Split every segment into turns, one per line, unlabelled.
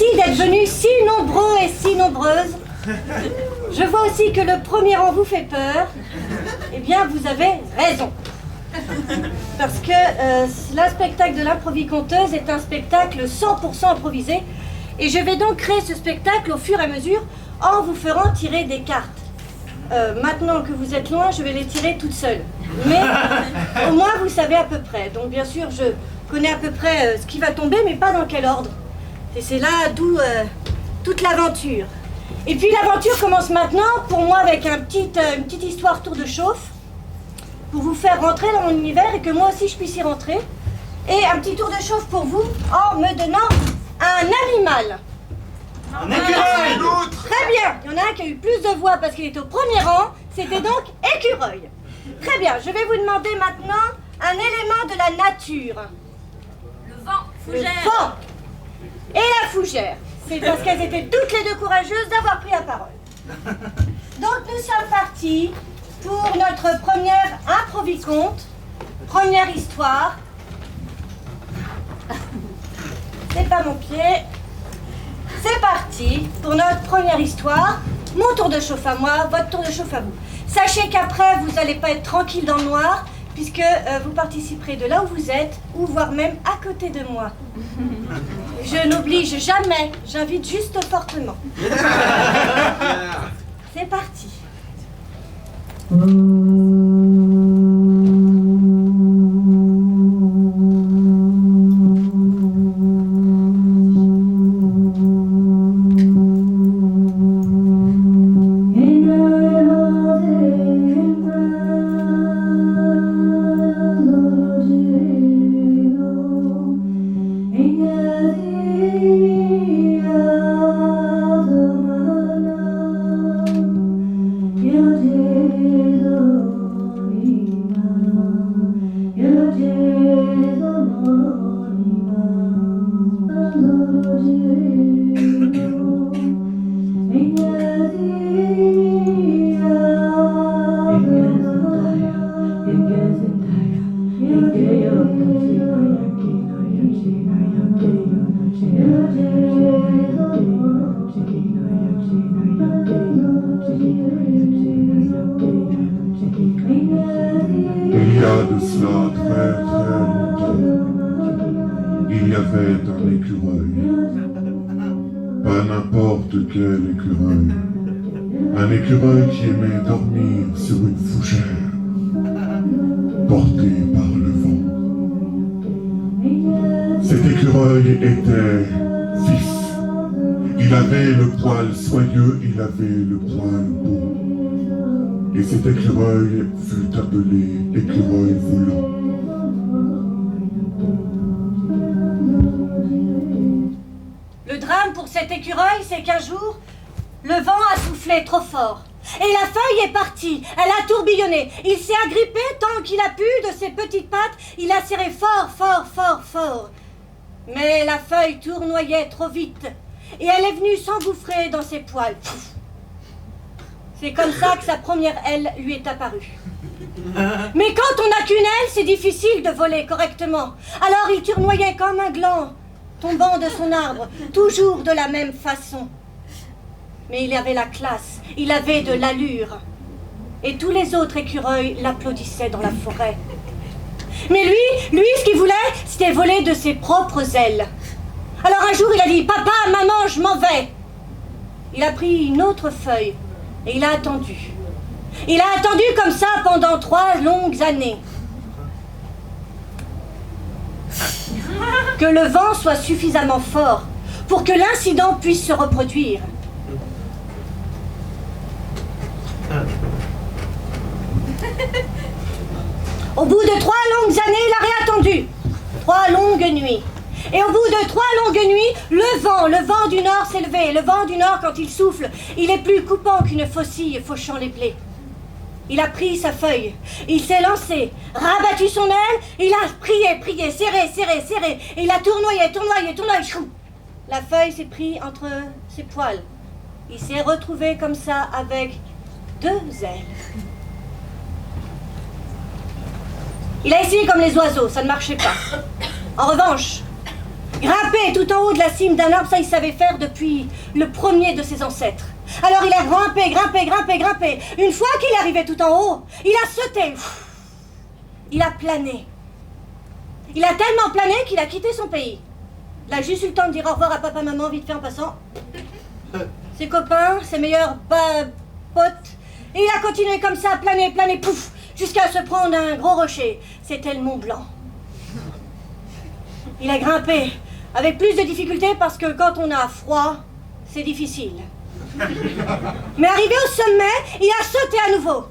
Merci d'être venus si nombreux et si nombreuses. Je vois aussi que le premier rang vous fait peur. Eh bien, vous avez raison. Parce que le spectacle de l'improviconteuse est un spectacle 100% improvisé. Et je vais donc créer ce spectacle au fur et à mesure en vous faisant tirer des cartes. Maintenant que vous êtes loin, je vais les tirer toute seule. Mais au moins, vous savez à peu près. Donc, bien sûr, je connais à peu près ce qui va tomber, mais pas dans quel ordre. Et c'est là d'où toute l'aventure. Et puis, l'aventure commence maintenant, pour moi, avec une petite histoire tour de chauffe, pour vous faire rentrer dans mon univers et que moi aussi, je puisse y rentrer. Et un petit tour de chauffe pour vous, en me donnant un animal.
Un écureuil!
Très bien. Il y en a un qui a eu plus de voix parce qu'il était au premier rang. C'était donc écureuil. Très bien. Je vais vous demander maintenant un élément de la nature.
Le vent, fougère.
Le vent et la fougère. C'est parce qu'elles étaient toutes les deux courageuses d'avoir pris la parole. Donc nous sommes partis pour notre première improviconte, première histoire. C'est pas mon pied. C'est parti pour notre première histoire. Mon tour de chauffe à moi, votre tour de chauffe à vous. Sachez qu'après, vous n'allez pas être tranquille dans le noir, puisque vous participerez de là où vous êtes, ou voire même à côté de moi. Je n'oblige jamais, j'invite juste fortement. C'est parti.
Il y a de cela très très longtemps, il y avait un écureuil, pas n'importe quel écureuil, un écureuil qui aimait dormir sur une fougère, porté par le vent. Cet écureuil était fils, il avait le poil soyeux, il avait le poil beau. Et cet écureuil fut appelé écureuil volant.
Le drame pour cet écureuil, c'est qu'un jour, le vent a soufflé trop fort. Et la feuille est partie, elle a tourbillonné. Il s'est agrippé tant qu'il a pu de ses petites pattes. Il a serré fort, fort, fort, fort. Mais la feuille tournoyait trop vite. Et elle est venue s'engouffrer dans ses poils. C'est comme ça que sa première aile lui est apparue. Mais quand on n'a qu'une aile, c'est difficile de voler correctement. Alors il tournoyait comme un gland, tombant de son arbre, toujours de la même façon. Mais il avait la classe, il avait de l'allure. Et tous les autres écureuils l'applaudissaient dans la forêt. Mais lui, ce qu'il voulait, c'était voler de ses propres ailes. Alors un jour, il a dit « Papa, maman, je m'en vais !» Il a pris une autre feuille. Et il a attendu. Il a attendu comme ça pendant 3 longues années. Que le vent soit suffisamment fort pour que l'incident puisse se reproduire. Au bout de 3 longues années, il a réattendu. 3 longues nuits. Et au bout de 3 longues nuits, le vent du nord s'est levé. Le vent du nord, quand il souffle, il est plus coupant qu'une faucille fauchant les blés. Il a pris sa feuille, il s'est lancé, rabattu son aile, il a prié, serré, et il a tournoyé, chou. La feuille s'est prise entre ses poils. Il s'est retrouvé comme ça avec 2 ailes. Il a essayé comme les oiseaux, ça ne marchait pas. En revanche, Grimper tout en haut de la cime d'un arbre, ça il savait faire depuis le premier de ses ancêtres. Alors il a grimpé, grimpé, grimpé, grimpé. Une fois qu'il est arrivé tout en haut, il a sauté. Il a plané. Il a tellement plané qu'il a quitté son pays. Il a juste eu le temps de dire au revoir à papa, maman, vite fait en passant. Ses copains, ses meilleurs potes. Et il a continué comme ça, planer, planer, pouf, jusqu'à se prendre un gros rocher. C'était le Mont Blanc. Il a grimpé avec plus de difficultés parce que quand on a froid, c'est difficile. Mais arrivé au sommet, il a sauté à nouveau.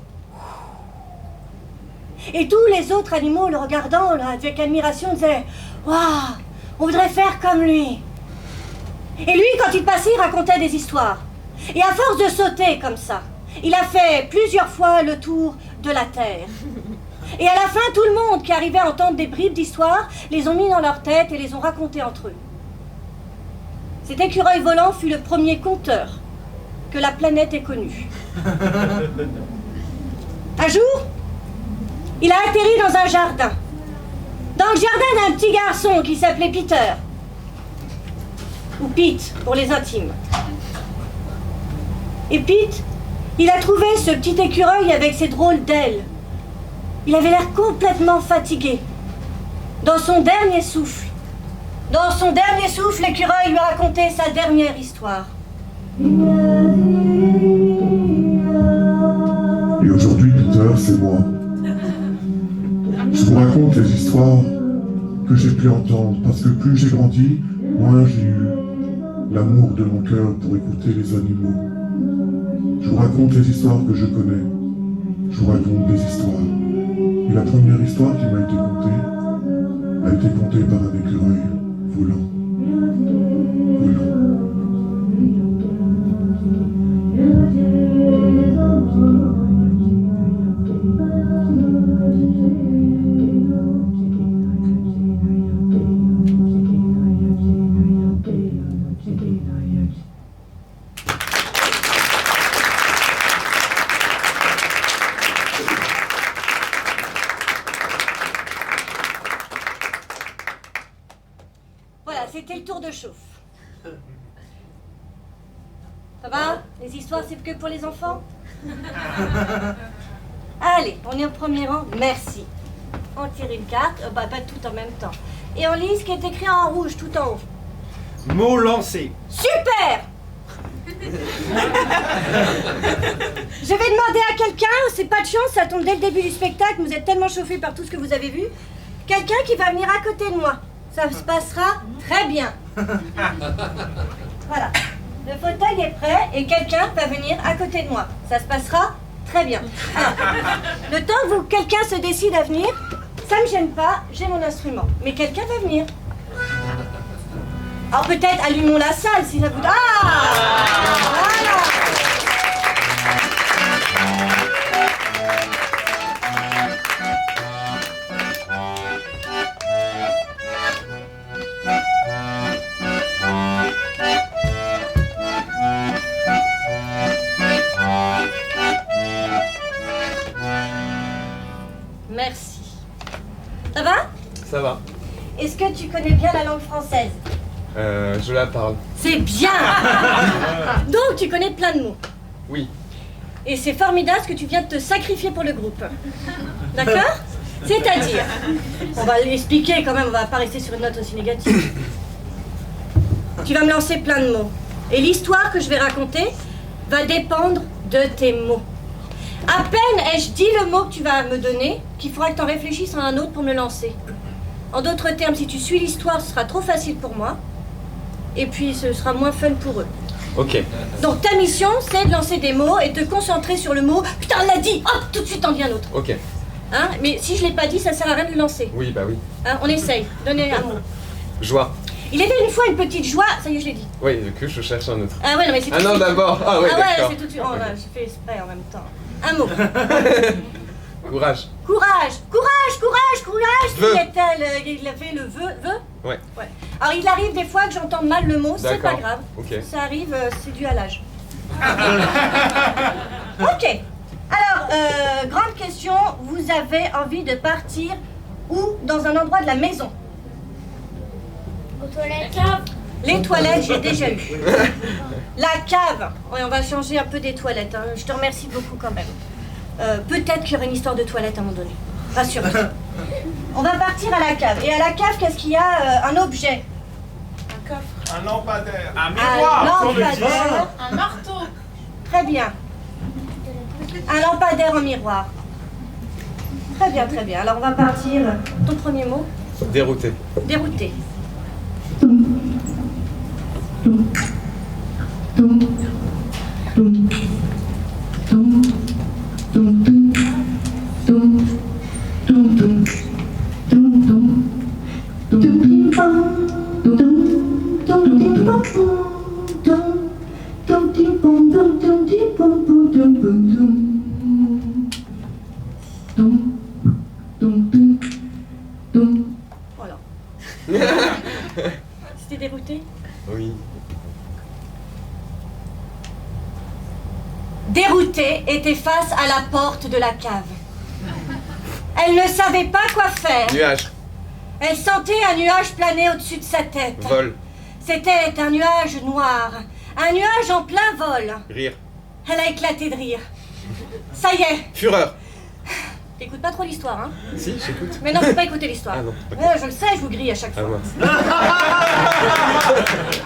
Et tous les autres animaux, le regardant là, avec admiration, disaient « Waouh, on voudrait faire comme lui !» Et lui, quand il passait, il racontait des histoires. Et à force de sauter comme ça, il a fait plusieurs fois le tour de la Terre. Et à la fin, tout le monde qui arrivait à entendre des bribes d'histoire les ont mis dans leur tête et les ont racontées entre eux. Cet écureuil volant fut le premier conteur que la planète ait connu. Un jour, il a atterri dans un jardin. Dans le jardin d'un petit garçon qui s'appelait Peter. Ou Pete, pour les intimes. Et Pete, il a trouvé ce petit écureuil avec ses drôles d'ailes. Il avait l'air complètement fatigué. Dans son dernier souffle, l'écureuil lui a raconté sa dernière histoire.
Et aujourd'hui, Peter, c'est moi. Je vous raconte les histoires que j'ai pu entendre, parce que plus j'ai grandi, moins j'ai eu l'amour de mon cœur pour écouter les animaux. Je vous raconte les histoires que je connais. Je vous raconte des histoires. Et la première histoire qui m'a été contée a été contée par un écureuil volant.
Voilà, c'était le tour de chauffe. Ça va? Les histoires, c'est que pour les enfants? Allez, on est au premier rang. Merci. On tire une carte, pas tout en même temps. Et on lit ce qui est écrit en rouge tout en haut.
Mot lancé.
Super! Je vais demander à quelqu'un, c'est pas de chance, ça tombe dès le début du spectacle, vous êtes tellement chauffés par tout ce que vous avez vu. Quelqu'un qui va venir à côté de moi. Ça se passera très bien. Voilà. Le fauteuil est prêt et quelqu'un va venir à côté de moi. Ça se passera très bien. Alors, le temps que quelqu'un se décide à venir, ça me gêne pas, j'ai mon instrument. Mais quelqu'un va venir. Alors peut-être allumons la salle si ça vous... Ah! Voilà! Merci. Ça va?
Ça va.
Est-ce que tu connais bien la langue française?
Je la parle.
C'est bien! Donc tu connais plein de mots.
Oui.
Et c'est formidable ce que tu viens de te sacrifier pour le groupe. D'accord? C'est-à-dire, on va l'expliquer quand même, on va pas rester sur une note aussi négative. Tu vas me lancer plein de mots. Et l'histoire que je vais raconter va dépendre de tes mots. À peine ai-je dit le mot que tu vas me donner, qu'il faudra que tu en réfléchisses à un autre pour me le lancer. En d'autres termes, si tu suis l'histoire, ce sera trop facile pour moi. Et puis, ce sera moins fun pour eux.
Ok.
Donc, ta mission, c'est de lancer des mots et te concentrer sur le mot. Putain, on l'a dit! Hop, tout de suite, t'en dis un autre.
Ok.
Hein? Mais si je l'ai pas dit, ça sert à rien de le lancer.
Oui, bah oui.
Hein? On essaye. Donnez un mot.
Joie.
Il était une fois une petite joie. Ça y est, je l'ai dit.
Oui, du coup, je cherche un autre.
Ah ouais, non, mais c'est tout
Ah
de
non,
suite.
d'abord. Ah ouais,
Ah ouais,
d'accord.
c'est tout de suite. Oh là, j'ai fait exprès en même temps. Un mot.
Courage.
Courage, courage, courage, courage.
Vœu.
Il avait le vœu.
Ouais.
Ouais. Alors il arrive des fois que j'entends mal le mot, c'est pas
D'accord.
grave.
Ok.
Ça arrive, c'est dû à l'âge. Ok. Alors, grande question, vous avez envie de partir où? Dans un endroit de la maison?
Aux toilettes.
Les toilettes, j'ai déjà eu. La cave, ouais, on va changer un peu des toilettes. Hein. Je te remercie beaucoup quand même. Peut-être qu'il y aura une histoire de toilette à un moment donné. Rassure-toi. On va partir à la cave. Et à la cave, qu'est-ce qu'il y a? Un objet.
Un coffre.
Un lampadaire. Un
Un
miroir.
lampadaire.
Un marteau.
Très bien. Un lampadaire en miroir. Très bien, très bien. Alors on va partir. Ton premier mot?
Dérouté.
Dérouté. Voilà. C'était dérouté?
Oui.
Déroutée était face à la porte de la cave. Elle ne savait pas quoi faire.
Nuage.
Elle sentait un nuage planer au-dessus de sa tête.
Vol.
C'était un nuage noir, un nuage en plein vol.
Rire.
Elle a éclaté de rire. Ça y est,
Fureur.
t'écoutes pas trop l'histoire, hein?
Si, j'écoute.
Mais non, faut pas écouter l'histoire.
Ah non, ok.
Ouais, je le sais, je vous grille à chaque
Ah
fois.
mince.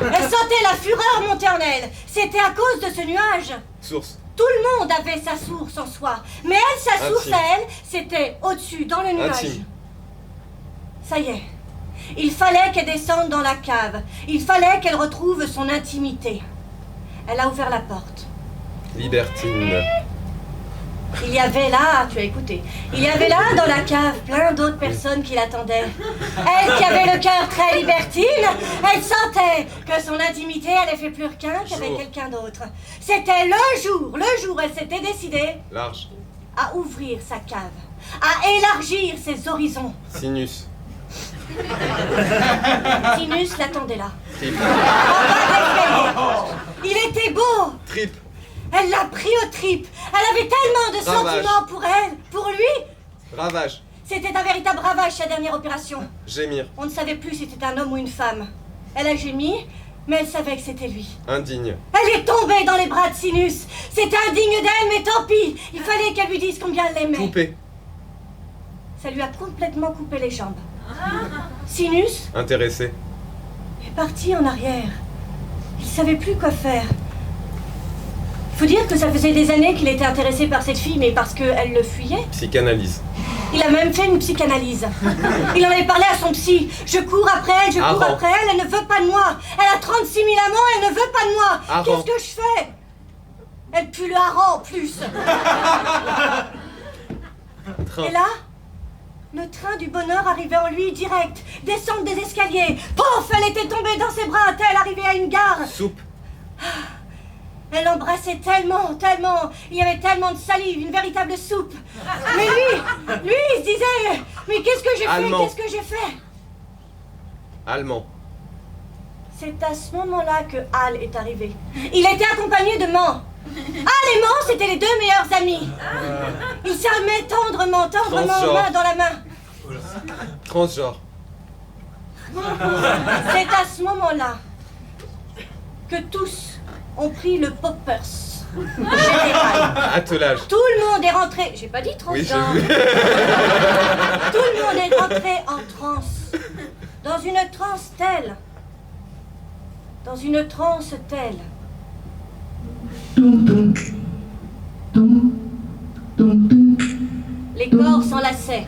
Elle sentait la fureur monter en elle. C'était à cause de ce nuage.
Source.
Tout le monde avait sa source en soi. Mais elle, sa source
Intime.
à elle, c'était au-dessus, dans le nuage.
Intime.
Ça y est. Il fallait qu'elle descende dans la cave. Il fallait qu'elle retrouve son intimité. Elle a ouvert la porte.
Libertine.
Il y avait là, tu as écouté, il y avait là dans la cave plein d'autres personnes qui l'attendaient. Elle qui avait le cœur très libertine, elle sentait que son intimité allait faire plus requin qu'avec
Jour.
quelqu'un d'autre. C'était le jour où elle s'était décidée
Large.
à ouvrir sa cave, à élargir ses horizons.
Sinus.
Sinus l'attendait là.
Trip.
En bas de l'escalier. Il était beau.
Trip.
Elle l'a pris aux tripes. Elle avait tellement de
Ravage.
sentiments pour elle, pour lui.
Ravage.
C'était un véritable ravage, sa dernière opération.
Gémir.
On ne savait plus si c'était un homme ou une femme. Elle a gémi, mais elle savait que c'était lui.
Indigne.
Elle est tombée dans les bras de Sinus. C'était indigne d'elle, mais tant pis. Il fallait qu'elle lui dise combien elle l'aimait.
Coupé.
Ça lui a complètement coupé les jambes. Sinus
Intéressé.
est parti en arrière. Il savait plus quoi faire. Faut dire que ça faisait des années qu'il était intéressé par cette fille, mais parce qu'elle le fuyait.
Psychanalyse.
Il a même fait une psychanalyse. Il en avait parlé à son psy. Je cours après elle, je cours
Arrant.
après elle, elle ne veut pas de moi. Elle a 36 000 amants, elle ne veut pas de moi.
Arrant.
Qu'est-ce que je fais? Elle pue le hareng en plus.
Train.
Et là, le train du bonheur arrivait en lui direct. Descente des escaliers. Pouf, elle était tombée dans ses bras, telle arrivée à une gare.
Soupe.
Elle l'embrassait tellement, tellement. Il y avait tellement de salive, une véritable soupe. Mais lui, il se disait, mais qu'est-ce que j'ai fait?
Allemand.
Qu'est-ce que j'ai fait?
Allemand.
C'est à ce moment-là que Al est arrivé. Il était accompagné de Mans. Al et Mans, c'était les deux meilleurs amis. Ils s'aimaient tendrement,
Transgenre.
main dans la main.
Transgenre.
C'est à ce moment-là que tous ont pris le poppers général.
Attelage.
Tout le monde est rentré. J'ai pas dit
Oui, j'ai
transgenre.
vu.
Tout le monde est rentré en transe. Dans une transe telle. Dans une transe telle. Les corps s'enlaçaient.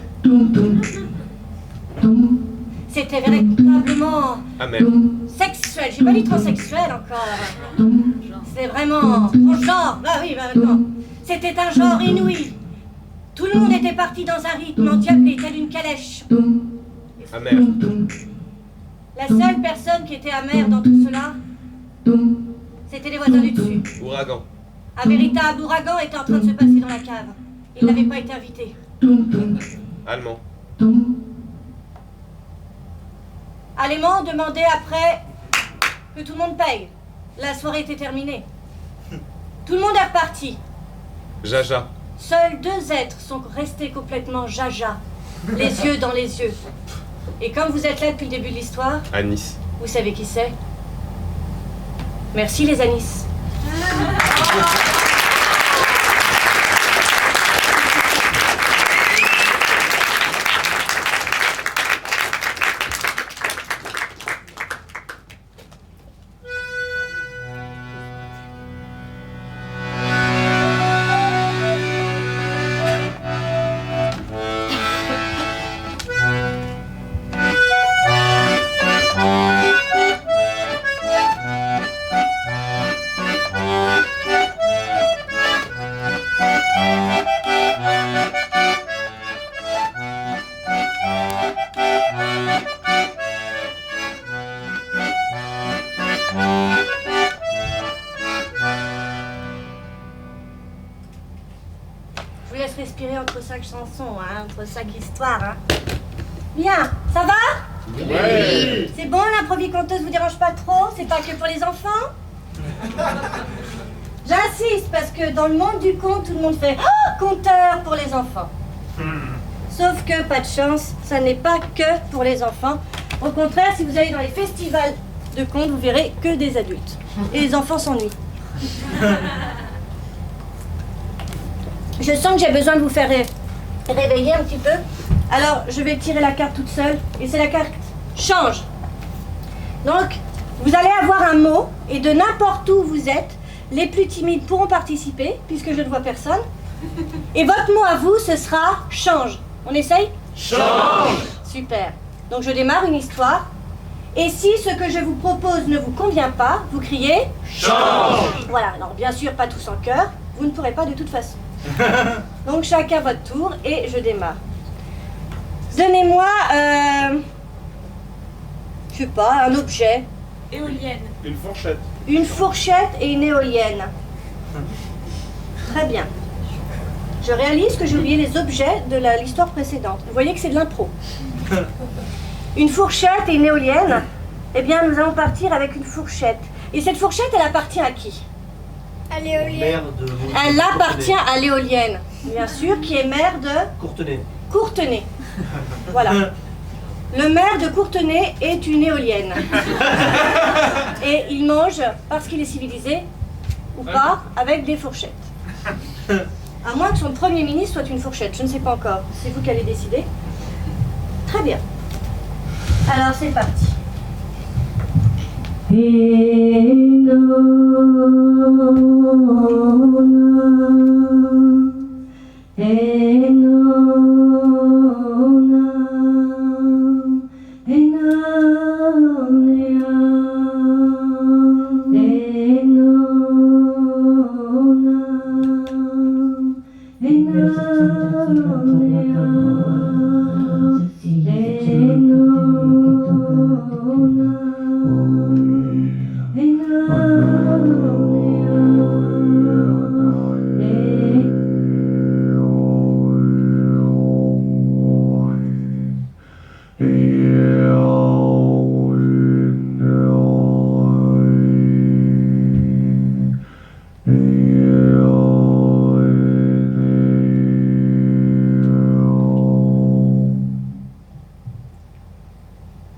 C'était véritablement
Amer.
sexuel. J'ai pas dit transsexuel encore. C'est vraiment transgenre. Bah oui, bah d'accord. C'était un genre inouï. Tout le monde était parti dans un rythme endiablé, tel une calèche.
Amer.
La seule personne qui était amère dans tout cela, c'était les voisins du dessus.
Ouragan.
Un véritable ouragan était en train de se passer dans la cave. Il n'avait pas été invité.
Allemand.
Alément demandait après que tout le monde paye. La soirée était terminée. Tout le monde est reparti.
Jaja.
Seuls deux êtres sont restés complètement jaja, les yeux dans les yeux. Et comme vous êtes là depuis le début de l'histoire,
Anis.
Vous savez qui c'est? Merci les anis. Je vous laisse respirer entre chaque chanson, hein, entre chaque histoire. Hein. Bien, ça va?
Oui.
C'est bon, l'improvie-conteuse vous dérange pas trop? C'est pas que pour les enfants? J'insiste, parce que dans le monde du conte, tout le monde fait « Oh, conteur pour les enfants !» Sauf que, pas de chance, ça n'est pas que pour les enfants. Au contraire, si vous allez dans les festivals de contes, vous verrez que des adultes. Et les enfants s'ennuient. Je sens que j'ai besoin de vous faire réveiller un petit peu. Alors, je vais tirer la carte toute seule. Et c'est la carte change. Donc, vous allez avoir un mot. Et de n'importe où vous êtes, les plus timides pourront participer, puisque je ne vois personne. Et votre mot à vous, ce sera change. On essaye?
Change.
Super. Donc, je démarre une histoire. Et si ce que je vous propose ne vous convient pas, vous criez
Change.
Voilà. Alors, bien sûr, pas tous en chœur. Vous ne pourrez pas de toute façon. Donc chacun votre tour et je démarre. Donnez-moi, je sais pas, un objet.
Éolienne.
Une fourchette.
Une fourchette et une éolienne. Très bien. Je réalise que j'ai oublié les objets de l'histoire précédente. Vous voyez que c'est de l'impro. Une fourchette et une éolienne. Eh bien, nous allons partir avec une fourchette. Et cette fourchette, elle appartient à qui?
À l'éolienne.
Elle appartient à l'éolienne, bien sûr, qui est maire de
Courtenay.
Courtenay. Voilà. Le maire de Courtenay est une éolienne. Et il mange, parce qu'il est civilisé, ou pas, avec des fourchettes. À moins que son premier ministre soit une fourchette, je ne sais pas encore. C'est vous qui allez décider. Très bien. Alors c'est parti.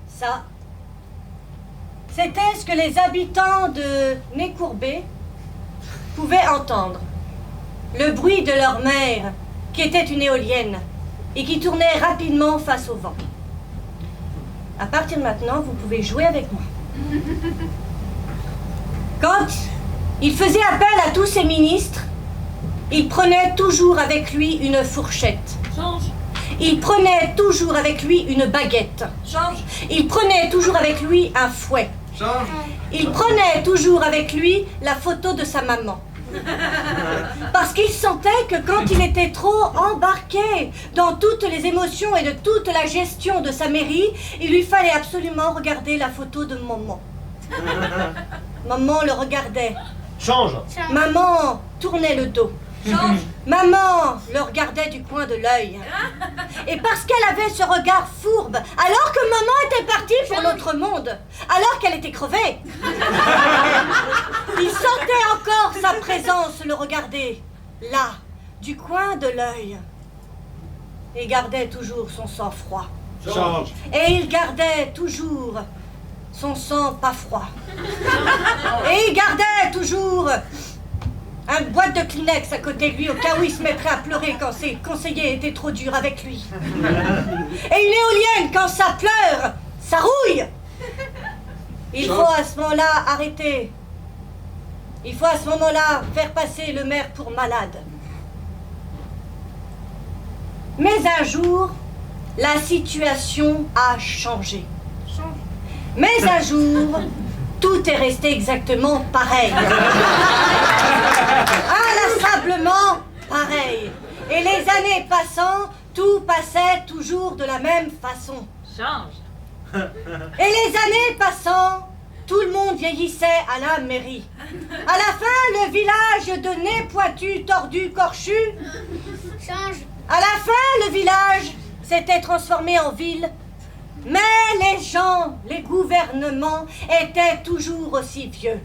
Ça, c'était ce que les habitants de Nez-Courbet pouvaient entendre. Le bruit de leur mère, qui était une éolienne, et qui tournait rapidement face au vent. À partir de maintenant, vous pouvez jouer avec moi. Quand il faisait appel à tous ses ministres, il prenait toujours avec lui une fourchette.
Change.
Il prenait toujours avec lui une baguette.
Change.
Il prenait toujours avec lui un fouet.
Change.
Il prenait toujours avec lui la photo de sa maman. Parce qu'il sentait que quand il était trop embarqué dans toutes les émotions et de toute la gestion de sa mairie, il lui fallait absolument regarder la photo de maman. Maman le regardait.
Change.
Maman tournait le dos.
Change.
Maman le regardait du coin de l'œil. Et parce qu'elle avait ce regard fourbe, alors que maman était partie pour l'autre monde, alors qu'elle était crevée, il sentait encore sa présence le regarder, là, du coin de l'œil. Et gardait toujours son sang-froid.
Change.
Et il gardait toujours son sang pas froid. Et il gardait toujours une boîte de Kleenex à côté de lui au cas où il se mettrait à pleurer quand ses conseillers étaient trop durs avec lui. Et une éolienne, quand ça pleure, ça rouille. Il faut à ce moment-là arrêter. Il faut à ce moment-là faire passer le maire pour malade. Mais un jour, la situation a changé. Mais un jour, tout est resté exactement pareil. Inlassablement pareil. Et les années passant, tout passait toujours de la même façon.
Change.
Et les années passant, tout le monde vieillissait à la mairie. À la fin, le village de nez pointu, tordu, corchu.
Change.
À la fin, le village s'était transformé en ville. Mais les gens, les gouvernements étaient toujours aussi vieux.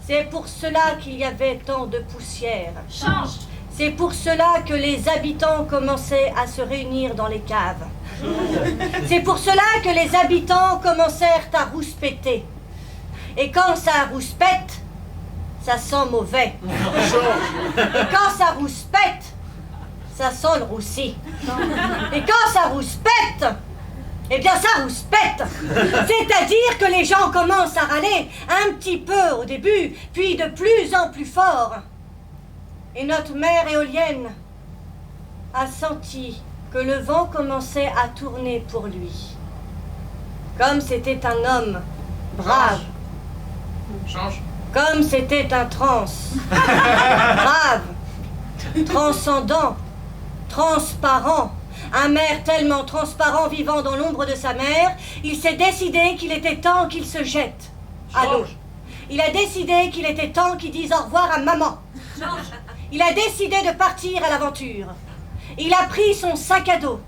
C'est pour cela qu'il y avait tant de poussière.
Change.
C'est pour cela que les habitants commençaient à se réunir dans les caves. C'est pour cela que les habitants commencèrent à rouspéter. Et quand ça rouspète, ça sent mauvais. Et quand ça rouspète, ça sent le roussi. Et quand ça rouspète, eh bien ça rouspète. C'est-à-dire que les gens commencent à râler un petit peu au début, puis de plus en plus fort. Et notre mère éolienne a senti que le vent commençait à tourner pour lui. Comme c'était un homme brave.
Change.
Comme c'était un trans. Brave. Transcendant. Transparent. Un maire tellement transparent vivant dans l'ombre de sa mère, il s'est décidé qu'il était temps qu'il se jette à l'eau. Il a décidé qu'il était temps qu'il dise au revoir à maman. Il a décidé de partir à l'aventure. Il a pris son sac à dos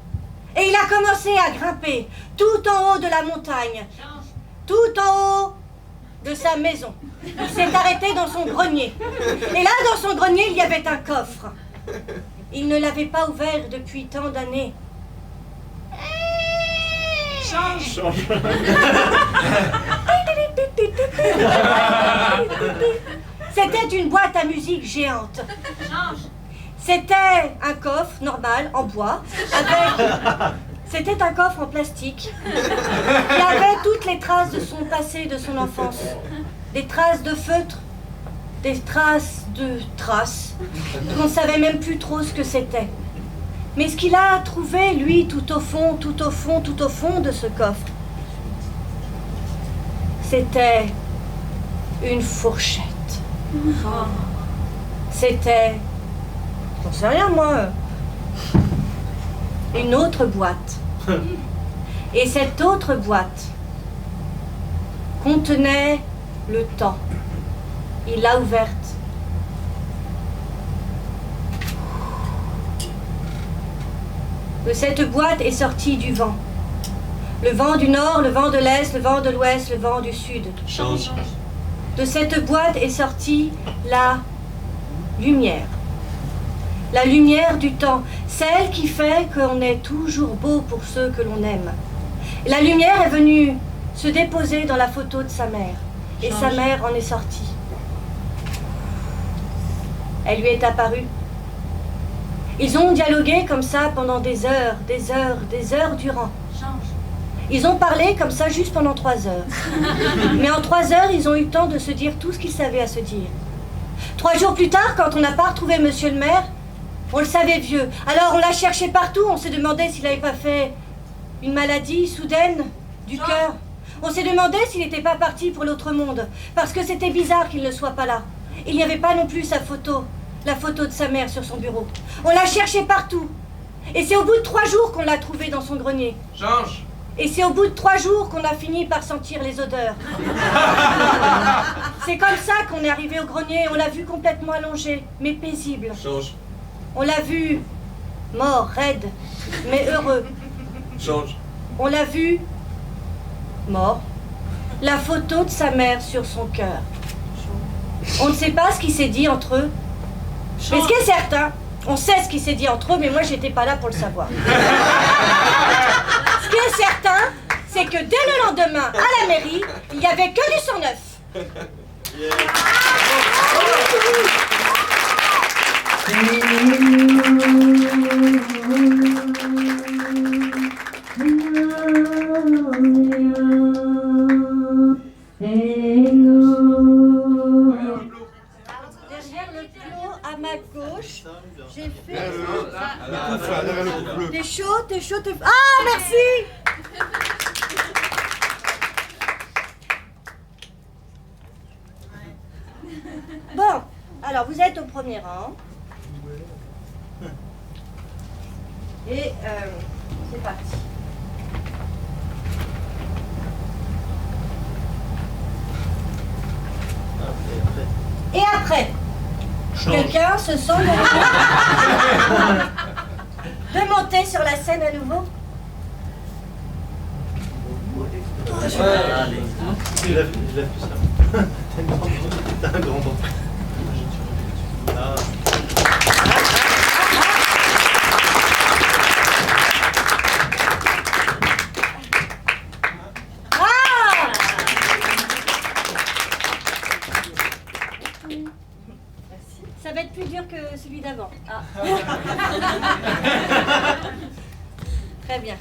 et il a commencé à grimper tout en haut de la montagne, tout en haut de sa maison. Il s'est arrêté dans son grenier. Et là, dans son grenier, il y avait un coffre. Il ne l'avait pas ouvert depuis tant d'années.
Change.
C'était une boîte à musique géante.
Change.
C'était un coffre normal, en bois, avec... C'était un coffre en plastique. Il avait toutes les traces de son passé, de son enfance. Des traces de feutre, des traces de traces. On ne savait même plus trop ce que c'était. Mais ce qu'il a trouvé, lui, tout au fond, tout au fond, tout au fond de ce coffre, c'était une fourchette. C'était, j'en sais rien moi, une autre boîte. Et cette autre boîte contenait le temps. Il l'a ouverte. De cette boîte est sorti du vent. Le vent du nord, le vent de l'est, le vent de l'ouest, le vent du sud.
Change.
De cette boîte est sortie la lumière. La lumière du temps, celle qui fait qu'on est toujours beau pour ceux que l'on aime. La lumière est venue se déposer dans la photo de sa mère. Et sa mère en est sortie. Elle lui est apparue. Ils ont dialogué comme ça pendant des heures, des heures, des heures durant. Ils ont parlé comme ça juste pendant 3 heures. Mais en 3 heures, ils ont eu le temps de se dire tout ce qu'ils savaient à se dire. 3 jours plus tard, quand on n'a pas retrouvé monsieur le maire, on le savait vieux. Alors on l'a cherché partout, on s'est demandé s'il n'avait pas fait une maladie soudaine du cœur. On s'est demandé s'il n'était pas parti pour l'autre monde, parce que c'était bizarre qu'il ne soit pas là. Il n'y avait pas non plus sa photo, la photo de sa mère sur son bureau. On l'a cherché partout. Et c'est au bout de 3 jours qu'on l'a trouvé dans son grenier.
Change.
Et c'est au bout de 3 jours qu'on a fini par sentir les odeurs. C'est comme ça qu'on est arrivé au grenier. On l'a vu complètement allongé, mais paisible.
Change.
On l'a vu mort, raide, mais heureux.
Change.
On l'a vu mort. La photo de sa mère sur son cœur. On ne sait pas ce qui s'est dit entre eux. Mais ce qui est certain, on sait ce qui s'est dit entre eux, mais moi j'étais pas là pour le savoir. Ce qui est certain, c'est que dès le lendemain, à la mairie, il n'y avait que du sang neuf. Derrière le clos, à ma gauche, j'ai fait... T'es chaud, t'es... Ah, merci. Bon, alors vous êtes au premier rang. Et c'est parti. Et après, quelqu'un se sent de monter sur la scène à nouveau?
Allez, je lève plus ça. T'as un grand ventre. Ah.
Ça va être plus dur que celui d'avant. Ah. Très bien.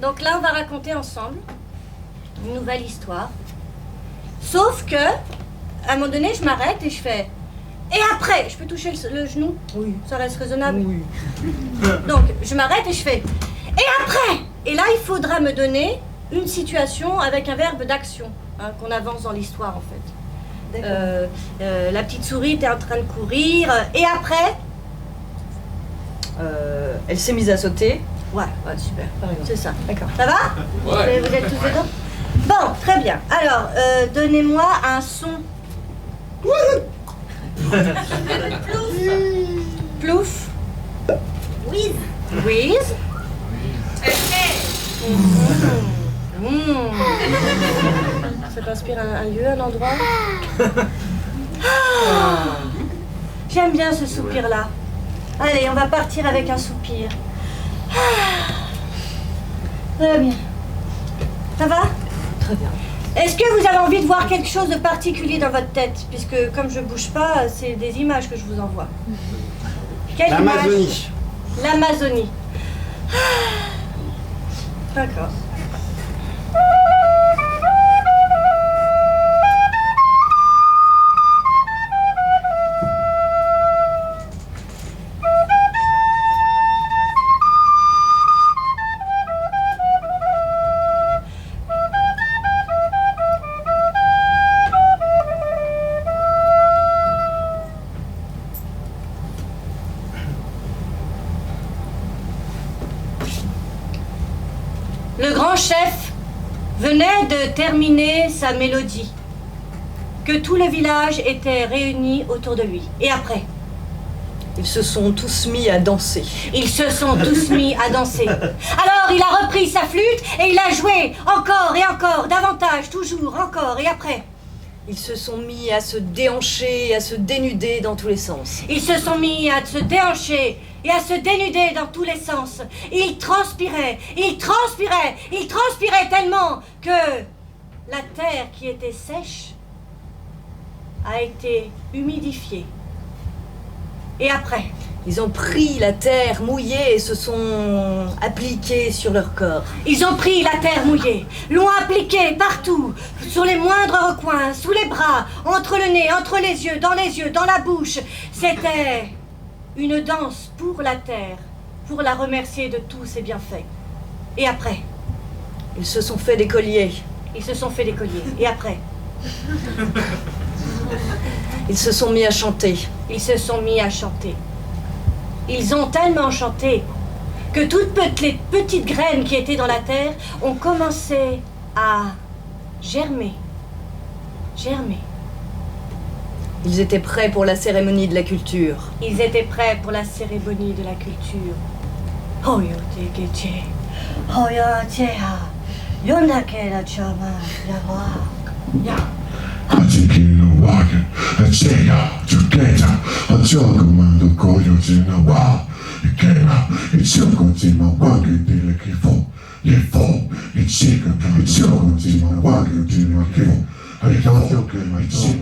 Donc là, on va raconter ensemble une nouvelle histoire. Sauf que, à un moment donné, je m'arrête et je fais... Et après, je peux toucher le genou? Oui. Ça reste raisonnable? Oui. Donc, je m'arrête et je fais... Et après! Et là, il faudra me donner une situation avec un verbe d'action, hein, qu'on avance dans l'histoire, en fait. La petite souris était en train de courir. Et après?
Elle s'est mise à sauter.
Ouais,
super.
C'est ça.
D'accord.
Ça va?
Ouais.
Vous êtes tous dedans? Bon, très bien. Alors, donnez-moi un son. Plouf. Whiz. Whiz. Ça t'inspire un lieu, un endroit? J'aime bien ce soupir-là. Allez, on va partir avec un soupir. Très bien. Ça va?
Très bien.
Est-ce que vous avez envie de voir quelque chose de particulier dans votre tête? Puisque comme je bouge pas, c'est des images que je vous envoie. Quelle
L'Amazonie.
image? L'Amazonie. D'accord. Le grand chef venait de terminer sa mélodie, que tout le village était réuni autour de lui. Et après?
Ils se sont tous mis à danser.
Ils se sont tous mis à danser. Alors il a repris sa flûte et il a joué encore et encore, davantage, toujours, encore. Et après?
Ils se sont mis à se déhancher et à se dénuder dans tous les sens.
Ils se sont mis à se déhancher et à se dénuder dans tous les sens. Ils transpiraient, ils transpiraient, ils transpiraient tellement que la terre qui était sèche a été humidifiée. Et après?
Ils ont pris la terre mouillée et se sont appliqués sur leur corps.
Ils ont pris la terre mouillée, l'ont appliquée partout, sur les moindres recoins, sous les bras, entre le nez, entre les yeux, dans la bouche. C'était une danse pour la terre, pour la remercier de tous ses bienfaits. Et après?
Ils se sont fait des colliers.
Ils se sont fait des colliers. Et après?
Ils se sont mis à chanter.
Ils se sont mis à chanter. Ils ont tellement chanté que toutes les petites graines qui étaient dans la terre ont commencé à germer. Germer.
Ils étaient prêts pour la cérémonie de la culture.
Ils étaient prêts pour la cérémonie de la culture. Hoyo te geche, hoyo cheha, yonake la chama, yawa, ya.
Atikino wagen, achega, chuketa, achogumando koyo jina wa, ikena, ichoko jima wage dile kifo, les faux, les chics, les chics, my walk into my king. I can't look at my chick,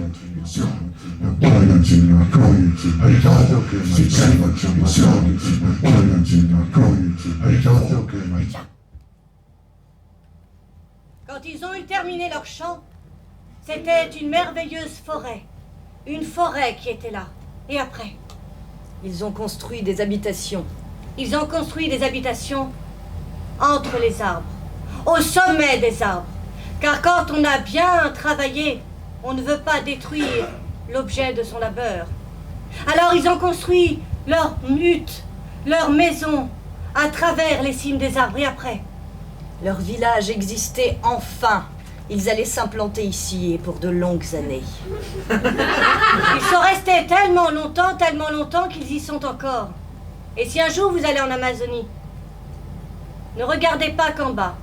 my boy into my coin. I can't look at my chick, my boy into my coin. I can't look at my chick.
Quand ils ont eu terminé leur chant, c'était une merveilleuse forêt. Une forêt qui était là. Et après,
Ils ont construit des habitations.
ils ont construit des habitations entre les arbres, au sommet des arbres. Car quand on a bien travaillé, on ne veut pas détruire l'objet de son labeur. Alors ils ont construit leur hutte, leur maison, à travers les cimes des arbres. Et après,
Leur village existait enfin. Ils allaient s'implanter ici et pour de longues années.
ils sont restés tellement longtemps qu'ils y sont encore. Et si un jour vous allez en Amazonie, ne regardez pas qu'en bas.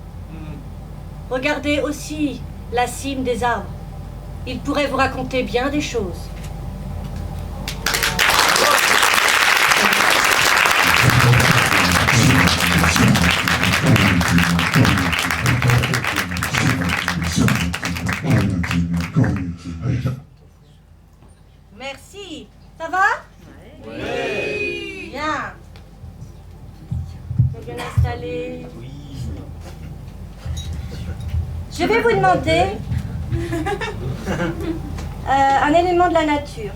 Regardez aussi la cime des arbres. Ils pourraient vous raconter bien des choses. Merci. Ça va? Oui. Bien. T'es bien installé.
Oui.
Je vais vous demander un élément de la nature.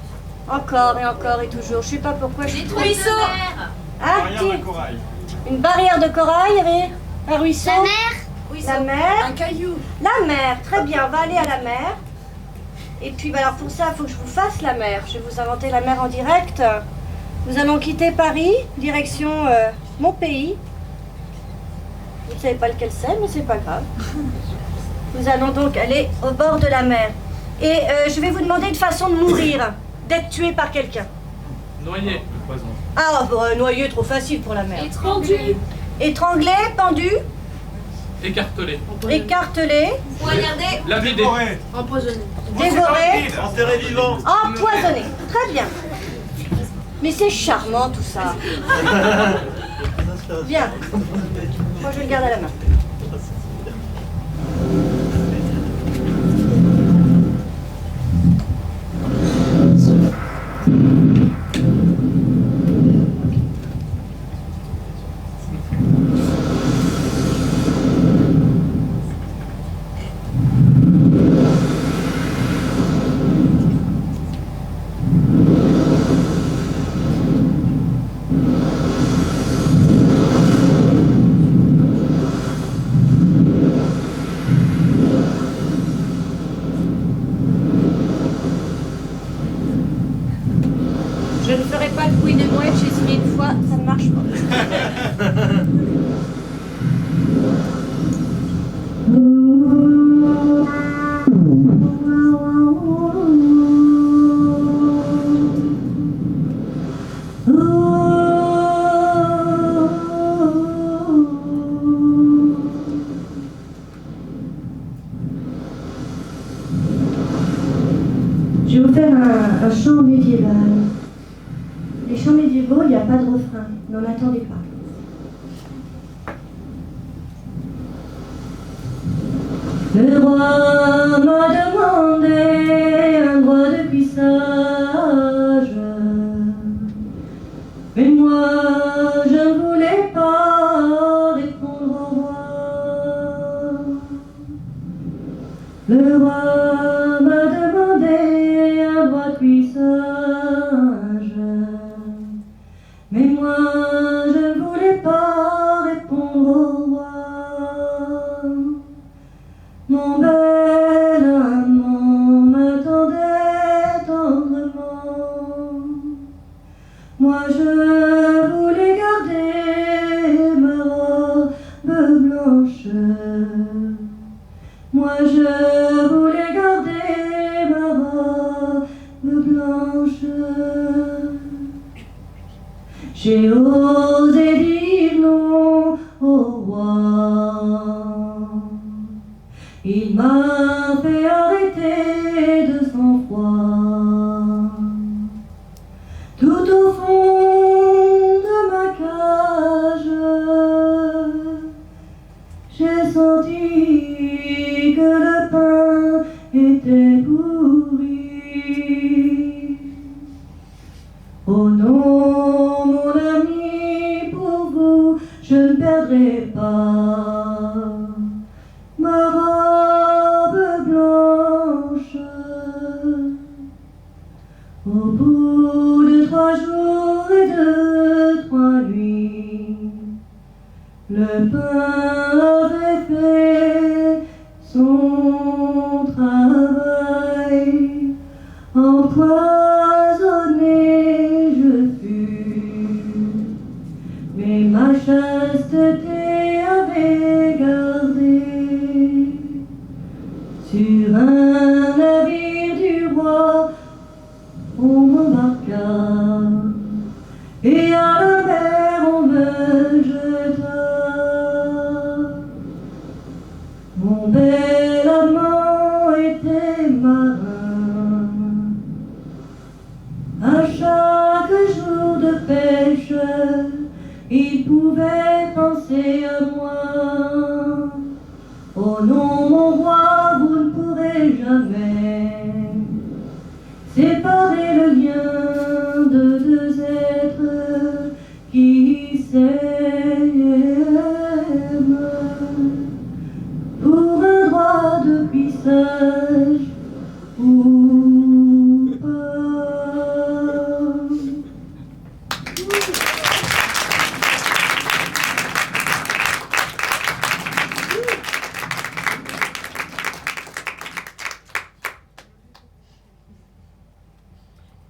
Encore et toujours. Je sais pas pourquoi.
Ruisseau.
Ah, une barrière de corail, il y avait un ruisseau.
La mer.
La mer.
Un caillou.
La mer, très bien, on va aller à la mer. Et puis, bah alors pour ça, il faut que je vous fasse la mer. Je vais vous inventer la mer en direct. Nous allons quitter Paris, direction mon pays. Vous ne savez pas lequel c'est, mais c'est pas grave. Nous allons donc aller au bord de la mer. Et je vais vous demander une façon de mourir, d'être tué par quelqu'un.
Noyer, le poison.
Ah, bah, noyer, trop facile pour la mer.
Étranglé.
Étranglé, pendu,
Écartelé.
écartelé,
Poignardé.
Lavidé.
Empoisonné.
dévoré,
Enterré vivant.
empoisonné. Très bien. Mais c'est charmant tout ça. Bien. Moi, je vais le garder à la main. Je ne ferai pas le bruit des mouettes, j'ai essayé une fois, ça ne marche pas. Je vais vous faire un chant médiéval. Les chants médiévaux, il n'y a pas de refrain. N'en attendez pas. Le roi m'a demandé un droit de cuissage, mais moi je ne voulais pas répondre au roi. Le roi m'a demandé un droit de cuissage, mais moi je ne voulais pas répondre au roi. Mon bel amant m'attendait tendrement. Moi je voulais garder ma robe blanche. Moi je voulais garder ma robe blanche. J'ai osé dire non au roi. Il m'a fait arrêter de sang-froid. Tout au fond de ma cage, pas ma robe blanche. Au bout de 3 jours et de 3 nuits, le pain avait fait son travail. Empoisonné je fus, mais ma chasteté avait gardé. Sur un navire du roi, on m'embarqua, et à la mer on me jeta. Mon bel amant était marin. À chaque jour de pêche, il pouvait penser à moi. Oh non, mon roi, vous ne pourrez jamais séparer le lien de 2 êtres qui s'aiment pour un droit de cuissage ou pas.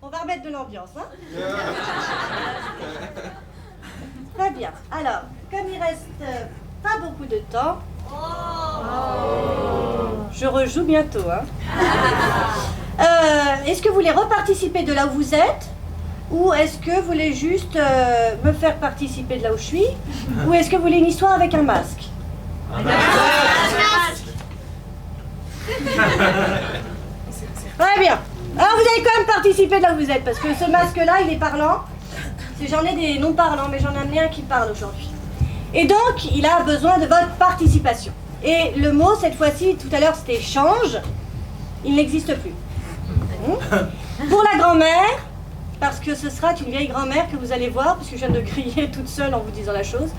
On va remettre de l'ambiance, hein? Très bien. Alors, comme il reste pas beaucoup de temps, je rejoue bientôt, hein? Est-ce que vous voulez reparticiper de là où vous êtes? Ou est-ce que vous voulez juste me faire participer de là où je suis? Ou est-ce que vous voulez une histoire avec un masque? Très bien. Alors vous allez quand même participer de là où vous êtes, parce que ce masque-là, il est parlant. J'en ai des non-parlants, mais j'en ai amené un qui parle aujourd'hui. Et donc, il a besoin de votre participation. Et le mot, cette fois-ci, tout à l'heure, c'était change. Il n'existe plus. Pour la grand-mère, parce que ce sera une vieille grand-mère que vous allez voir, puisque je viens de crier toute seule en vous disant la chose.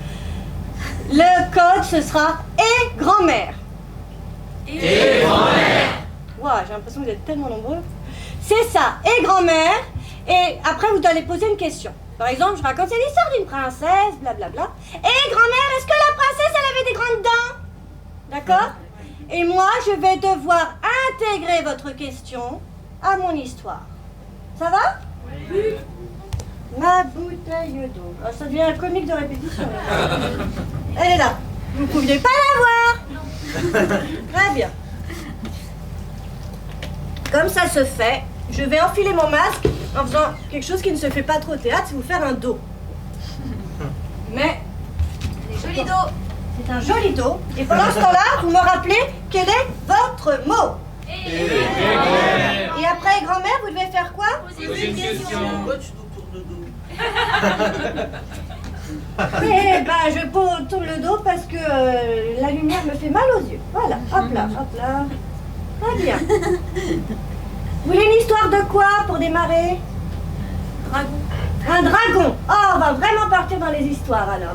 Le code, ce sera « et grand-mère ».
Et grand-mère.
Ouah, j'ai l'impression que vous êtes tellement nombreux. C'est ça, et grand-mère. Et après, vous allez poser une question. Par exemple, je raconte, c'est l'histoire d'une princesse, blablabla. Et grand-mère, est-ce que la princesse, elle avait des grandes dents? D'accord? Et moi, je vais devoir intégrer votre question à mon histoire. Ça va? Oui. Ma bouteille d'eau. Oh, ça devient un comique de répétition. Elle est là. Vous ne pouviez pas la voir. Très bien. Comme ça se fait, je vais enfiler mon masque en faisant quelque chose qui ne se fait pas trop au théâtre, c'est vous faire un dos. Mais...
Joli dos.
C'est un joli dos. Et pendant ce temps-là, vous me rappelez quel est votre mot. Et après, grand-mère, vous devez faire quoi?
Poser une question.
Pourquoi tu nous tournes le dos?
Eh ben, je tourne le dos parce que la lumière me fait mal aux yeux. Voilà, hop là, hop là. Très bien. Vous voulez une histoire de quoi pour démarrer?
Dragon.
Un dragon. Oh, on va vraiment partir dans les histoires alors.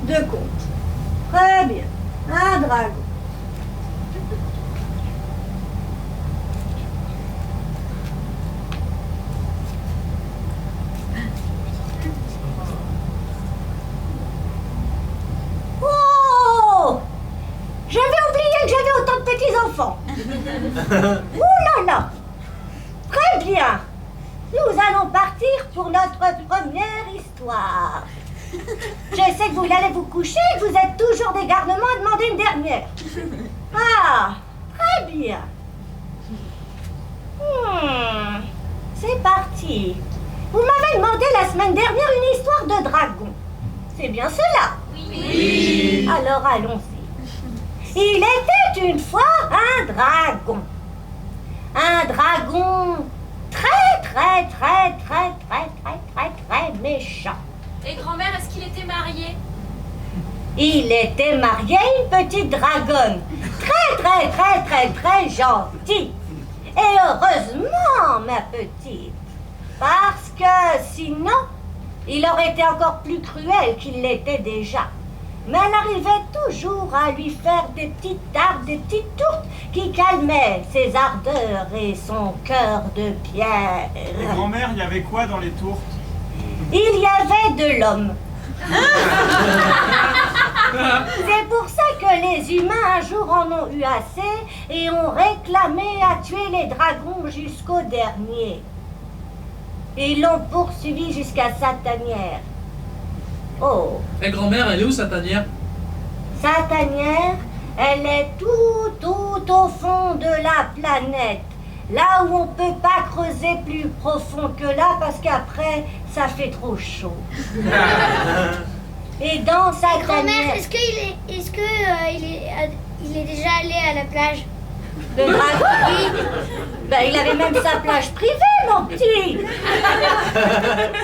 De contes. Très bien. Un dragon. Oh! J'avais oublié que j'avais autant de petits-enfants. Ouh là là! Très bien. Nous allons partir pour notre première histoire. Je sais que vous allez vous coucher et que vous êtes toujours des garnements à demander une dernière. Ah, très bien. C'est parti. Vous m'avez demandé la semaine dernière une histoire de dragon. C'est bien cela?
Oui.
Alors allons-y. Il était une fois un dragon. Un dragon très méchant.
Et grand-mère, est-ce qu'il était marié?
Il était marié à une petite dragonne. Très gentille. Et heureusement, ma petite. Parce que sinon, il aurait été encore plus cruel qu'il l'était déjà. mais elle arrivait toujours à lui faire des petites tartes, des petites tourtes qui calmaient ses ardeurs et son cœur de pierre.
Et grand-mère, il y avait quoi dans les tourtes?
Il y avait de l'homme. C'est pour ça que les humains un jour en ont eu assez et ont réclamé à tuer les dragons jusqu'au dernier. Ils l'ont poursuivi jusqu'à sa tanière. Oh,
Et grand-mère, elle est où sa tanière?
sa tanière, elle est tout au fond de la planète. Là où on peut pas creuser plus profond que là parce qu'après, ça fait trop chaud. Et dans sa
Grand-mère,
tanière...
il est déjà allé à la plage?
Le dragon, ben, il avait même sa plage privée, mon petit.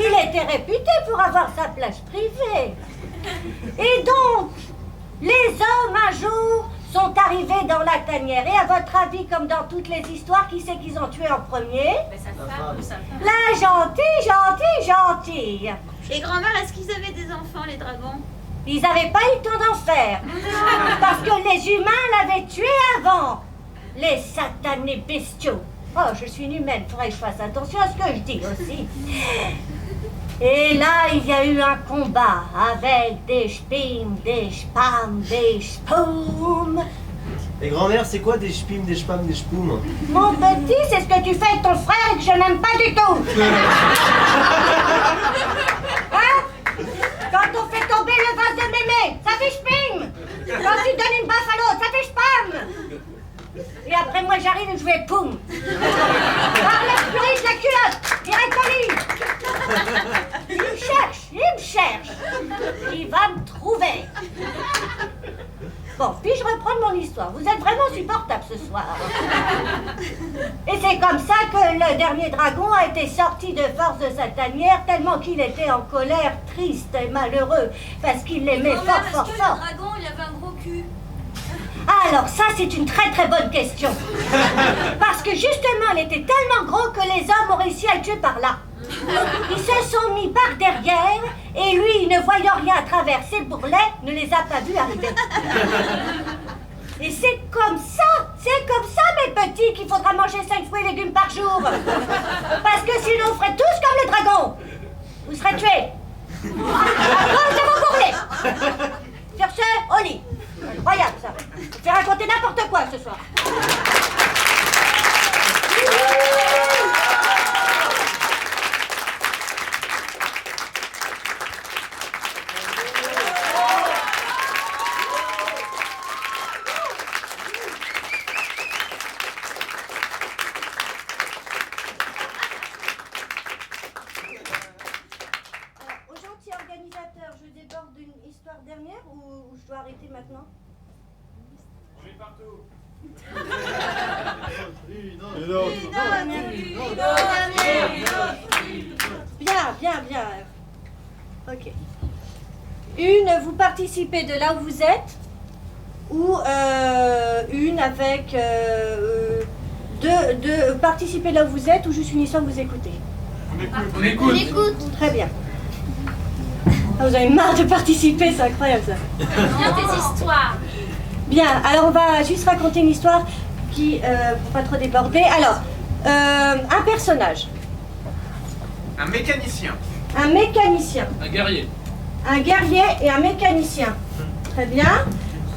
Il était réputé pour avoir sa plage privée. Et donc, les hommes un jour sont arrivés dans la tanière. Et à votre avis, comme dans toutes les histoires, qui c'est qu'ils ont tué en premier?
Mais sa femme ou sa femme.
La gentille.
Et grand-mère, est-ce qu'ils avaient des enfants, les dragons?
Ils n'avaient pas eu le temps d'en faire. Parce que les humains l'avaient tué avant. Les satanés bestiaux. Oh, je suis une humaine, faudrait que je fasse attention à ce que je dis aussi. Et là, il y a eu un combat avec des spim, des spam, des spoum.
Et grand-mère, c'est quoi des spim, des spam, des spoum?
Mon petit, c'est ce que tu fais avec ton frère et que je n'aime pas du tout. Hein? Quand on fait tomber le vase de mémé, ça fait spim. Quand tu donnes une baffe à l'autre, ça fait spam. Et après, moi, j'arrive et je vais poum. Par l'exploit de la culotte, direct au lit. Il me cherche. Il va me trouver. Bon, puis-je reprendre mon histoire? Vous êtes vraiment supportable ce soir. Et c'est comme ça que le dernier dragon a été sorti de force de sa tanière, tellement qu'il était en colère, triste et malheureux, parce qu'il l'aimait fort.
Est-ce que le dragon, il avait un gros cul?
Alors ça, c'est une très bonne question. Parce que justement, il était tellement gros que les hommes ont réussi à le tuer par là. Ils se sont mis par derrière et lui, ne voyant rien à travers ses bourrelets, ne les a pas vus arriver. Et c'est comme ça, mes petits, qu'il faudra manger 5 fruits et légumes par jour. Parce que sinon, vous ferez tous comme le dragon. Vous serez tués. À cause de vos bourrelets. Sur ce, au lit. Incroyable, ça. Je vais raconter n'importe quoi ce soir. Au gentil organisateur, je déborde d'une histoire dernière ou je dois arrêter maintenant?
On est partout.
Bien. Ok. Une, vous participez de là où vous êtes, ou une avec deux participez là où vous êtes, ou juste une histoire que vous écoutez.
On écoute.
On écoute.
Très bien. Ah, vous avez marre de participer, c'est incroyable ça.
Bien tes histoires.
Bien, alors on va juste raconter une histoire qui, pour pas trop déborder. Alors, un personnage,
Un mécanicien.
un mécanicien,
Un guerrier.
un guerrier et un mécanicien. Très bien.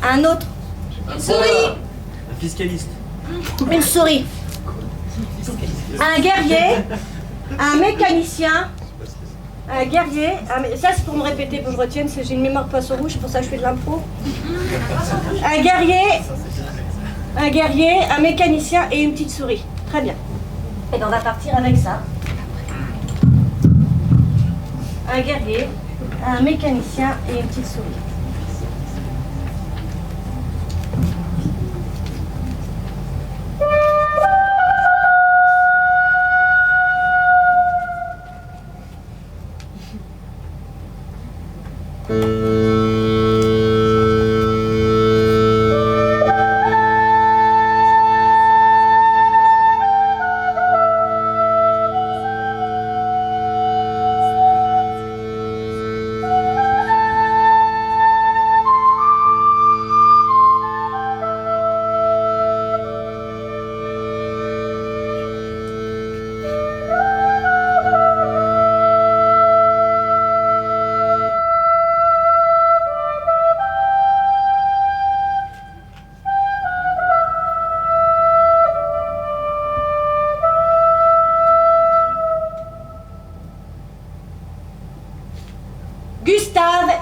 Un autre,
Un
souris.
Un fiscaliste.
Une souris. Un guerrier, un mécanicien, un guerrier. Ça c'est pour me répéter, pour que je retienne, parce que j'ai une mémoire de poisson rouge, c'est pour ça que je fais de l'impro. Un guerrier, un mécanicien et une petite souris. Très bien. Et ben on va partir avec ça. Un guerrier, un mécanicien et une petite souris.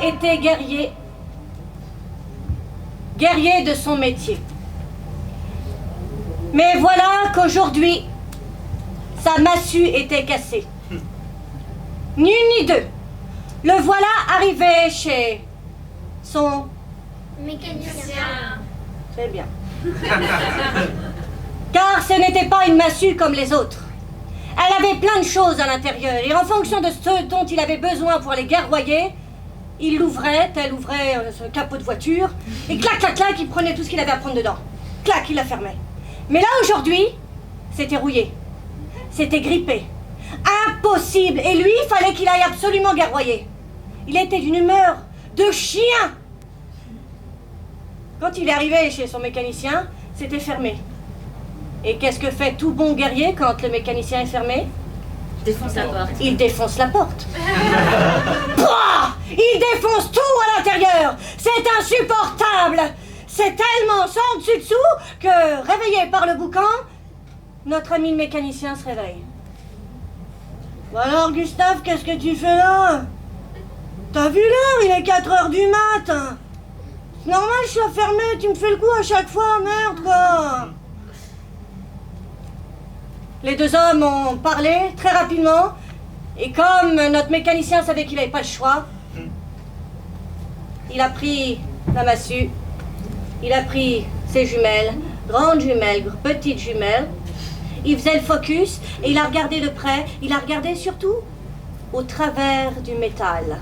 été guerrier. Guerrier de son métier. Mais voilà qu'aujourd'hui, sa massue était cassée. Ni une ni deux. Le voilà arrivé chez son...
Mécanicien.
Très bien. Car ce n'était pas une massue comme les autres. Elle avait plein de choses à l'intérieur, et en fonction de ce dont il avait besoin pour les guerroyer, il l'ouvrait, tel ouvrait ce capot de voiture, et clac, clac, clac, il prenait tout ce qu'il avait à prendre dedans. Clac, il la fermait. Mais là, aujourd'hui, c'était rouillé. C'était grippé. Impossible. Et lui, il fallait qu'il aille absolument guerroyer. Il était d'une humeur de chien. Quand il est arrivé chez son mécanicien, c'était fermé. Et qu'est-ce que fait tout bon guerrier quand le mécanicien est fermé?
Défonce la porte.
Il défonce la porte. Pouah! Il défonce tout à l'intérieur. C'est insupportable. C'est tellement sans dessus-dessous que, réveillé par le boucan, notre ami le mécanicien se réveille. Bon alors, Gustave, qu'est-ce que tu fais là? T'as vu l'heure? Il est 4h du matin. C'est normal, je suis fermé. Tu me fais le coup à chaque fois. Merde, quoi. Les deux hommes ont parlé très rapidement, et comme notre mécanicien savait qu'il n'avait pas le choix, il a pris la massue, il a pris ses jumelles, grandes jumelles, petites jumelles, il faisait le focus, et il a regardé de près, il a regardé surtout au travers du métal.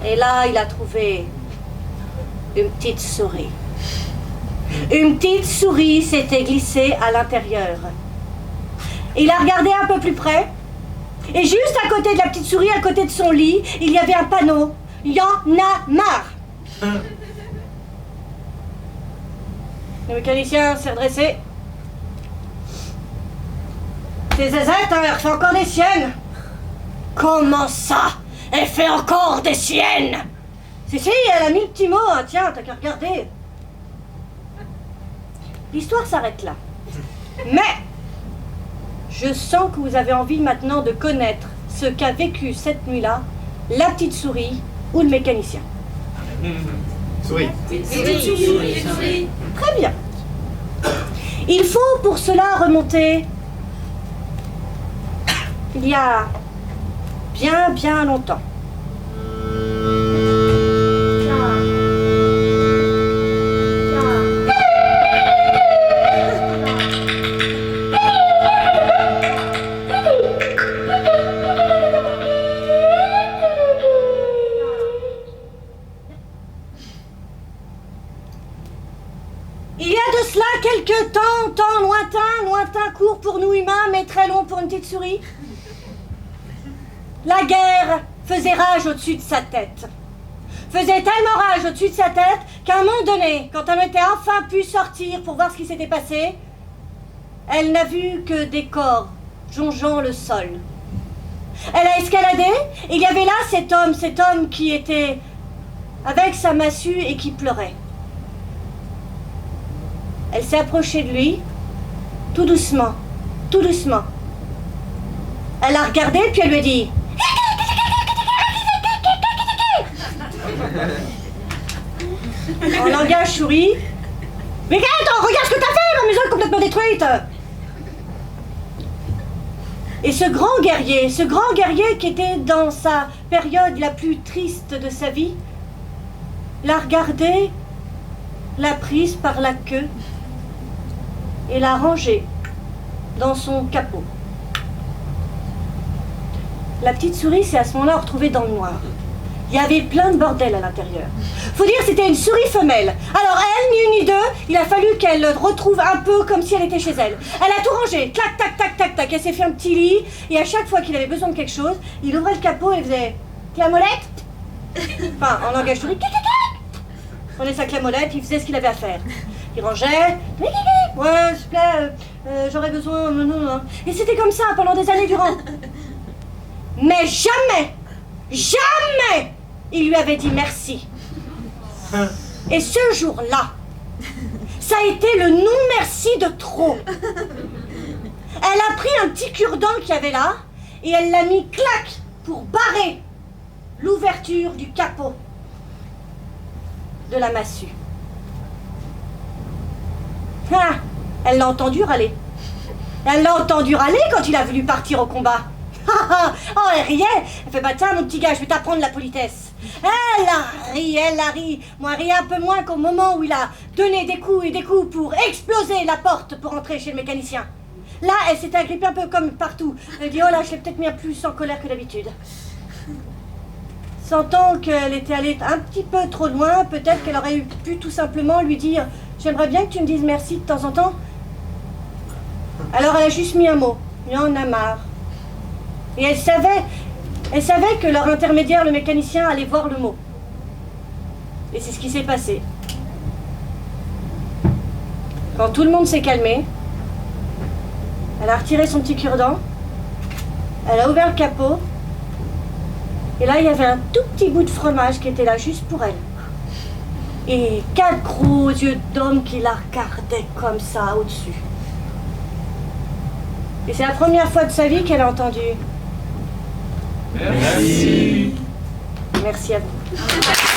Et là, il a trouvé une petite souris. Une petite souris s'était glissée à l'intérieur. Il a regardé un peu plus près, et juste à côté de la petite souris, à côté de son lit, il y avait un panneau. Il y en a marre. Le mécanicien s'est redressé. C'est zézette, hein, elle fait encore des siennes. Comment ça? Elle fait encore des siennes? Si, elle a mis le petit mot, hein, tiens, t'as qu'à regarder. L'histoire s'arrête là. Mais je sens que vous avez envie maintenant de connaître ce qu'a vécu cette nuit-là la petite souris ou le mécanicien.
Souris.
Très bien. Il faut pour cela remonter il y a bien longtemps. Il y a de cela quelques temps lointain, court pour nous humains, mais très long pour une petite souris. La guerre faisait rage au-dessus de sa tête. Faisait tellement rage au-dessus de sa tête qu'à un moment donné, quand elle était enfin pu sortir pour voir ce qui s'était passé, elle n'a vu que des corps jongeant le sol. Elle a escaladé, et il y avait là cet homme qui était avec sa massue et qui pleurait. Elle s'est approchée de lui, tout doucement. Elle a regardé, puis elle lui a dit... En langage souris... Mais attends, regarde ce que t'as fait, ma maison est complètement détruite. Et ce grand guerrier qui était dans sa période la plus triste de sa vie, l'a regardée, l'a prise par la queue et l'a rangée dans son capot. La petite souris s'est à ce moment-là retrouvée dans le noir. Il y avait plein de bordel à l'intérieur. Faut dire que c'était une souris femelle. Alors elle, ni une ni deux, il a fallu qu'elle le retrouve un peu comme si elle était chez elle. Elle a tout rangé, clac, tac, tac, tac, tac. Elle s'est fait un petit lit, et à chaque fois qu'il avait besoin de quelque chose, il ouvrait le capot et il faisait clamolette. Enfin, en langage souris, il prenait sa clamolette, il faisait ce qu'il avait à faire. Il rangeait, ouais, s'il te plaît, j'aurais besoin, non. Et c'était comme ça pendant des années durant. Mais jamais il lui avait dit merci. Et ce jour-là, ça a été le non-merci de trop. Elle a pris un petit cure-dent qu'il y avait là, et elle l'a mis clac pour barrer l'ouverture du capot de la massue. Ah, elle l'a entendu râler. Elle l'a entendu râler quand il a voulu partir au combat. Oh, elle riait. Elle fait, bah tiens, mon petit gars, je vais t'apprendre la politesse. Elle a ri. Moi, elle riait un peu moins qu'au moment où il a donné des coups et des coups pour exploser la porte pour entrer chez le mécanicien. Là, elle s'était agrippée un peu comme partout. Elle dit, oh là, je l'ai peut-être mis plus en colère que d'habitude. Sentant qu'elle était allée un petit peu trop loin, peut-être qu'elle aurait pu tout simplement lui dire, j'aimerais bien que tu me dises merci de temps en temps. Alors elle a juste mis un mot, il en a marre. Et elle savait que leur intermédiaire, le mécanicien, allait voir le mot. Et c'est ce qui s'est passé. Quand tout le monde s'est calmé, elle a retiré son petit cure-dent, elle a ouvert le capot, et là il y avait un tout petit bout de fromage qui était là juste pour elle. Et 4 gros yeux d'homme qui la regardaient comme ça au-dessus. Et c'est la première fois de sa vie qu'elle a entendu.
Merci.
Merci à vous.